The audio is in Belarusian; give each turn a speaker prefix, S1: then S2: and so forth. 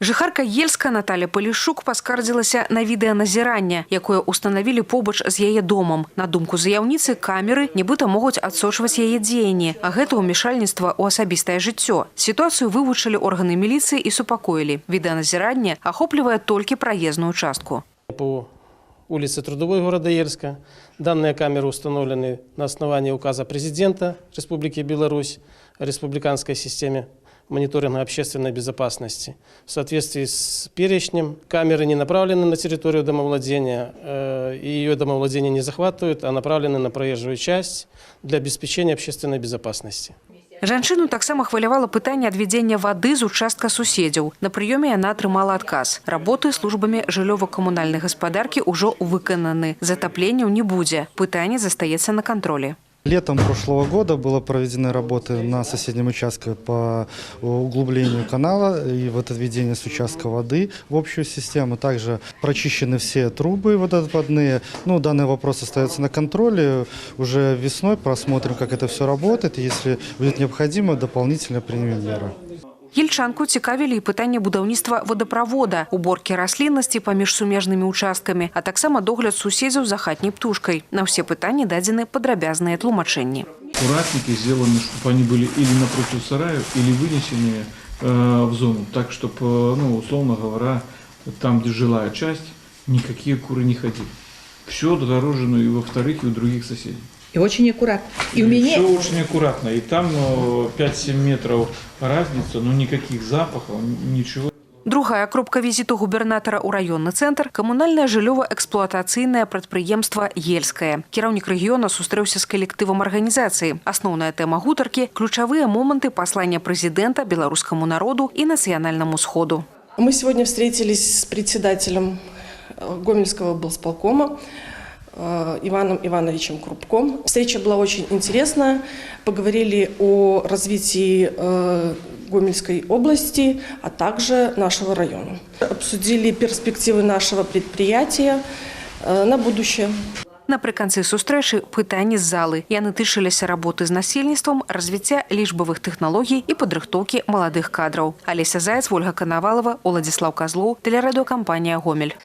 S1: Жыхарка Ельска Наталя Палішук паскардзілася на відэаназіранне, якое устанавілі побач з яе домам. На думку заяўніцы, камеры нібыта могуць адсочваць яе дзеянні, а гэта ўмешальніцтва ў асабістае жыццё. Сітуацыю вывучылі органы міліцыі і супакоілі. Відэаназіранне ахоплівае толькі праезную частку.
S2: По улице Трудовой города Ельска данные камеры установлены на основании указа президента Республики Беларусь о республиканской системе мониторинга общественной безопасности. В соответствии с перечнем камеры не направлены на территорию домовладения, и ее домовладение не захватывают, а направлены на проезжую часть для обеспечения общественной безопасности.
S1: Жанчыну таксама хвалявала пытанне адвядзення вады з участка суседзяў. На прыёме яна атрымала адказ. Работы службамі жыллёва-камунальнай гаспадаркі ўжо выкананы. Затапленняў не будзе. Пытанне застаецца на кантролі.
S3: Летом прошлого года было проведены работы на соседнем участке по углублению канала и отведению с участка воды в общую систему. Также прочищены все трубы водопроводные. Данный вопрос остается на контроле. Уже весной просмотрим, как это все работает. Если будет необходимо, дополнительно примем меры.
S1: Ельчанку цікавілі і пытанне будаўніцтва водаправода, уборкі расліннасці паміж сумежнымі участкамі, а таксама догляд суседзяў за хатняй птушкай. На ўсе пытанні дадзены падрабязныя тлумачэнні.
S4: Куратники сделаны, чтобы они были или напротив сараев, или вынесены в зону, так, чтобы, условно говоря, там, где жилая часть, никакие куры не ходили. Все дорожено и во-вторых, и у других соседей.
S5: И очень аккуратно. И у меня...
S4: Все очень аккуратно. И там 5-7 метров разница, но никаких запахов, ничего.
S1: Другая кропка візіту губернатара ў раённы цэнтр – камунальнае жыллёва-эксплуатацыйнае прадпрыемства «Ельскае». Кіраўнік рэгіёна сустрэўся з калектывам арганізацыі. Асноўная тэма гутаркі – ключавыя моманты послання прэзідэнта беларускаму народу и национальному сходу.
S6: Мы сегодня встретились с председателем Гомельского облсполкома Иваном Ивановичем Крупком. Встреча была очень интересная. Поговорили о развитии Гомельской области, а также нашего района. Обсудили перспективы нашего предприятия на будущее.
S1: Напрыканцы сустрэчы пытанні з залы. Яны тычыліся работы з насельніцтвам, развіцця лічбавых тэхналогій і падрыхтоўкі маладых кадраў. Алеся Заяц, Ольга Канавалова, Уладзіслаў Казлоў, тэлерадыёкампанія «Гомель».